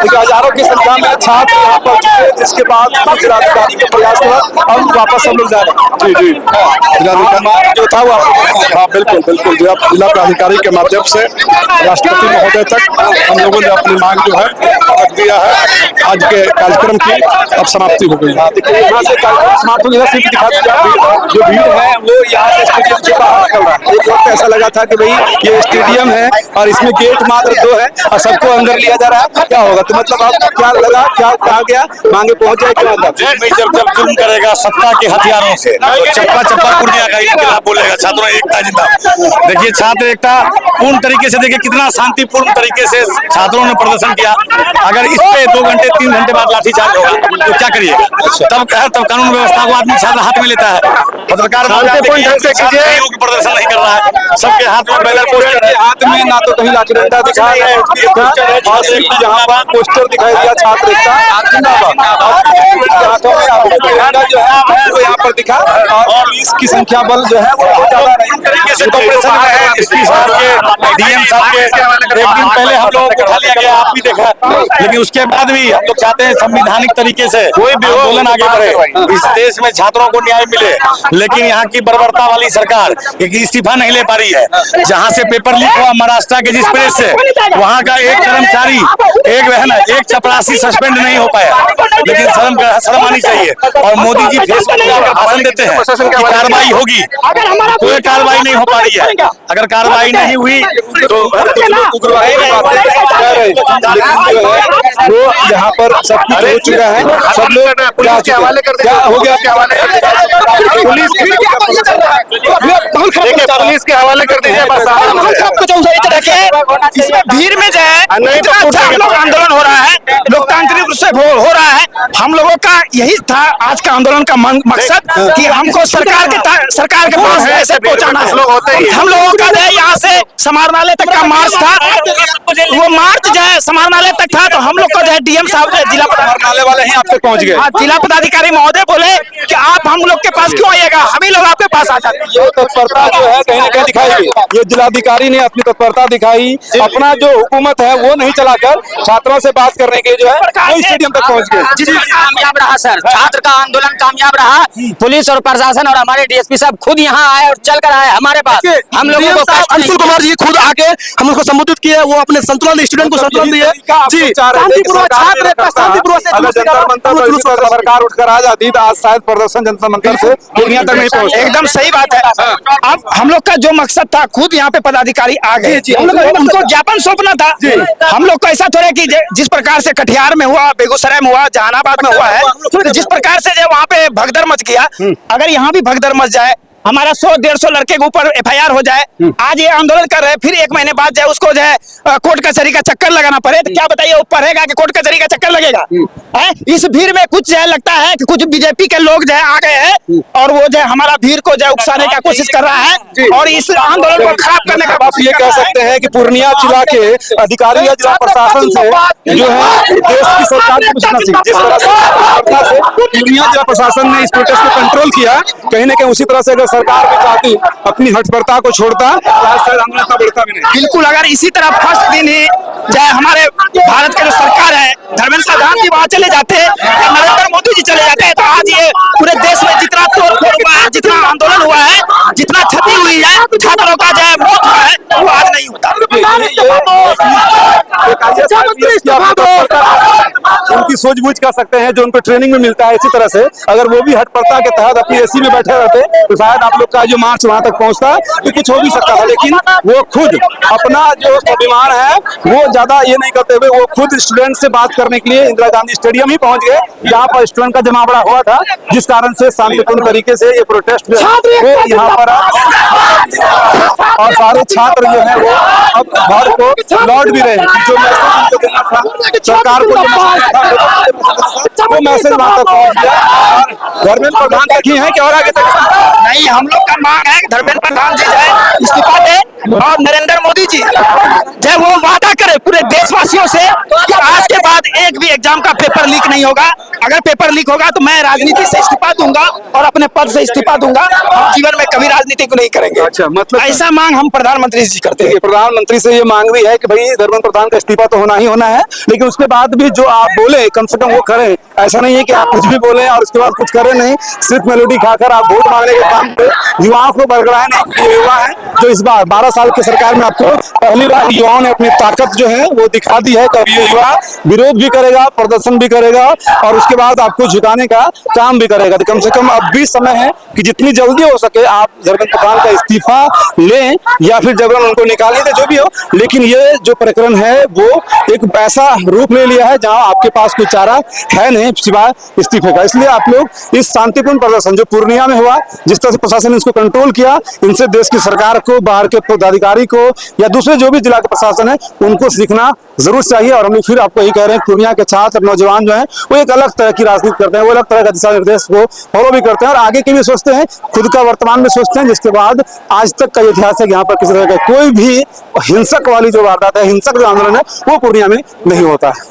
देखिए हजारों की संख्या में छात्र यहाँ पर चुके हैं, जिसके बाद जिलाधिकारी के प्रयास हुआ अब वापस सब लोग जा रहे हैं। जी जी जिलाधिकारी जो था वो हाँ बिल्कुल बिल्कुल जिला प्राधिकारी के माध्यम से राष्ट्रपति महोदय तक हम लोगों ने अपनी मांग जो है रख दिया है। आज के कार्यक्रम की अब समाप्ति हो गई। देखिए यहाँ से कार्यक्रम समाप्त हो गया, सिर्फ दिखा दीजिए जो भीड़ है वो यहाँ से स्टेडियम से बाहर निकल रहा है। एक वक्त ऐसा लगा था कि भाई ये स्टेडियम है और इसमें गेट मात्र 2 है और सबको अंदर लिया जा रहा है, क्या होगा? तो मतलब आप क्या लगा, क्या कहा गया, मांगे पहुंच जाए क्या अंदर? जब जुल्म करेगा सत्ता के हथियारों से तो चप्पा चप्पा पूर्णिया का इनकलाब बोलेगा। छात्रों एकता जिंदाबाद। देखिए छात्र एकता पूर्ण तरीके से, देखिए कितना शांतिपूर्ण तरीके से छात्रों ने प्रदर्शन किया। अगर इस पे 2 घंटे 3 घंटे बाद लाठीचार्ज होगा तो क्या करिएगा? तब कानून व्यवस्था को आदमी छात्र हाथ में लेता है। पत्रकार प्रदर्शन नहीं कर रहा है, सबके हाथ में बैनर पोस्टर है, हाथ में ना तो कहीं लाठी डंडा दिखा है और सिर्फ यहाँ पर पोस्टर दिखाई दिया छात्र एकता जिंदाबाद। हाथों में आपको झंडा जो है वो यहाँ पर दिखा और पुलिस की संख्या बल जो है वो ज्यादा तरीके से कॉपरेशन में है। एसपी साहब के, डीएम साहब के एक दिन पहले हम लोगों को उठा लिया गया, आप भी देखा, लेकिन उसके बाद भी हम लोग चाहते हैं संवैधानिक तरीके से कोई भी आंदोलन आगे बढ़े, इस देश में छात्रों को न्याय मिले। लेकिन यहाँ की बर्बरता वाली सरकार एक इस्तीफा नहीं ले पा रही है। जहाँ से पेपर लीक हुआ महाराष्ट्र के जिस प्रेस से, वहाँ का एक कर्मचारी एक चपरासी सस्पेंड नहीं हो पाया। लेकिन शर्म आनी चाहिए। और मोदी जी फेसबुक पर भाषण देते हैं कि कार्रवाई होगी, कोई कार्रवाई नहीं हो पा रही है। अगर कार्रवाई नहीं हुई तो उग्रवादी वो यहाँ पर सब कुछ हो चुका है, सब लोग पुलिस के हवाले कर दिया हो गया, पुलिस के हवाले कर दीजिए। इसमें भीड़ में जो है आंदोलन हो रहा है, लोकतांत्रिक रूप से हो रहा है। हम लोगों का यही था आज का आंदोलन का मकसद कि हमको सरकार के पास ऐसे पहुंचाना है। हम लोगों का जो है यहाँ से समाहरणालय तक का मार्च था, वो मार्च जो है समाहरणालय तक था। तो हम लोग को जो है डीएम साहब जिला समाहरणालय वाले ही आप तक पहुंच गए। हाँ, जिला पदाधिकारी महोदय बोले कि आप हम लोग के पास क्यों आइएगा, हम ही लोग आपके पास आ जाते हैं। ये तत्परता जो है कहीं ना कहीं दिखाई, ये जिलाधिकारी ने अपनी तत्परता दिखाई, अपना जो हुकूमत है वो नहीं चलाकर छात्रों से बात करने के जो है स्टेडियम तक पहुंच गए। कामयाब रहा सर, छात्र का आंदोलन कामयाब रहा। पुलिस और प्रशासन और हमारे डीएसपी साहब खुद यहाँ आए और चल कर आए हमारे पास। हम लोगों को अंशुल कुमार जी खुद आके हम उसको संबोधित किए, वो अपने संतुलन स्टूडेंट को संतुलन दिए जी। सरकार उठकर आ जाती तो आज शायद प्रदर्शन जनता मंदिर से पूर्णिया तक नहीं पहुंचे। एकदम सही बात है। अब हम लोग का जो मकसद था, खुद यहाँ पे पदाधिकारी आ गए, उनको ज्ञापन सौंपना था। हम लोग को ऐसा थोड़ा कि जिस प्रकार से कटिहार में हुआ, बेगूसराय में हुआ, जहानाबाद में हुआ है, तो जिस प्रकार से वहाँ पे भगदड़ मच गया, अगर यहाँ भी भगदड़ मच जाए, हमारा 100-150 लड़के के ऊपर एफआईआर हो जाए, आज ये आंदोलन कर रहे हैं, फिर 1 महीने बाद जाए उसको जो है कोर्ट कचहरी का चक्कर लगाना पड़े, तो क्या बताइए वो पढ़ेगा कि कोर्ट कचहरी का चक्कर लगेगा? इस भीड़ में कुछ जो है लगता है कि कुछ बीजेपी के लोग जो है आ गए हैं और वो जो है हमारा भीड़ को जो है उकसाने का कोशिश कर रहा है और इस आंदोलन को खराब करने का। आप ये कह सकते हैं कि पूर्णिया जिला के अधिकारी या जिला प्रशासन से जो है देश की सरकार को पूछना चाहिए। जिस तरह से पूर्णिया जिला प्रशासन ने इस प्रोटेस्ट को कंट्रोल किया, कहीं ना कहीं उसी तरह से अगर सरकार भी चाहती अपनी हठबरता को छोड़ता शायद आंदोलन इतना बढ़ता भी नहीं। बिल्कुल, अगर इसी तरह फर्स्ट दिन ही चाहे हमारे भारत के जो सरकार है, धर्मेंद्र प्रधान जी वहाँ चले जाते हैं, नरेंद्र मोदी जी चले जाते हैं, तो आज ये पूरे देश में जितना तोड़फोड़ हुआ है, जितना आंदोलन हुआ है, जितना क्षति हुई है, छात्रों का जो है मौत हुआ है, वो आज नहीं होता। उनकी सूझबूझ कर सकते हैं जो उनको ट्रेनिंग में मिलता है। इसी तरह से अगर वो भी हठबरता के तहत अपनी एसी में बैठे रहते तो शायद आप लोग का जो मार्च वहां तक पहुंचता तो कुछ हो भी सकता था। लेकिन वो खुद अपना जो स्वाभिमान है वो ज्यादा ये नहीं करते हुए वो खुद स्टूडेंट से बात करने के लिए इंदिरा गांधी स्टेडियम ही पहुंच गए, जहाँ पर स्टूडेंट का जमावड़ा हुआ था, जिस कारण से शांतिपूर्ण तरीके से ये प्रोटेस्ट वो यहाँ पर और सारे छात्र जो है वो अब घर को लौट भी रहे हैं। जो मैसेज उनको देना था सरकार को, वो मैसेज वहां तक पहुंच गया। धर्मेंद्र प्रधान तक ही है कि और आगे तक नहीं? हम लोग का मांग है कि धर्मेंद्र प्रधान जी जाए, इस्तीफा दे और नरेंद्र मोदी जी जब वो वादा करे पूरे देशवासियों से कि आज के बाद एक भी एग्जाम का पेपर लीक नहीं होगा, अगर पेपर लीक होगा तो मैं राजनीति से इस्तीफा दूंगा और अपने पद से इस्तीफा दूंगा। हम जीवन में कभी राजनीति को नहीं करेंगे। अच्छा, मतलब ऐसा मांग हम प्रधानमंत्री जी करते हैं। प्रधानमंत्री से ये मांग भी है कि भाई धर्मेंद्र प्रधान का इस्तीफा तो होना ही होना है, लेकिन उसके बाद भी जो आप बोले कम से कम वो करें। ऐसा नहीं है कि आप कुछ भी बोले और उसके बाद कुछ करें नहीं, सिर्फ मेलोडी खाकर आप वोट मांगने के काम पे युवाओं को बरगलाए नहीं। ये युवा है जो इस बार 12 साल की सरकार में आपको पहली बार युवाओं ने अपनी ताकत जो है वो दिखा दी है। कभी ये युवा विरोध भी करेगा, प्रदर्शन भी करेगा और उसके बाद आपको झुकाने का काम भी करेगा। तो कम से कम अब भी समय है कि जितनी जल्दी हो सके आप धर्मेंद्र प्रधान का इस्तीफा लें या फिर जबरन उनको निकालें, तो जो भी हो। लेकिन ये जो प्रकरण है वो एक ऐसा रूप ले लिया है जहां आपके पास कोई चारा है नहीं सिवाय इस्तीफे का। इसलिए आप लोग इस शांतिपूर्ण प्रदर्शन जो पूर्णिया में हुआ, जिस तरह से प्रशासन ने इसको कंट्रोल किया, इनसे देश की सरकार को, बाहर के पदाधिकारी को या दूसरे जो भी जिला के प्रशासन है उनको सीखना जरूर चाहिए। और हम लोग फिर आपको यही कह रहे हैं, पूर्णिया के छात्र नौजवान जो है वो एक अलग तरह की राजनीति करते हैं, वो अलग तरह का दिशा निर्देश को फॉलो भी करते हैं और आगे के भी सोचते हैं, खुद का वर्तमान में सोचते हैं, जिसके बाद आज तक का इतिहास है कि यहाँ पर किसी तरह का कोई भी हिंसक वाली जो वारदात है, हिंसक जो आंदोलन है वो पूर्णिया में नहीं होता है।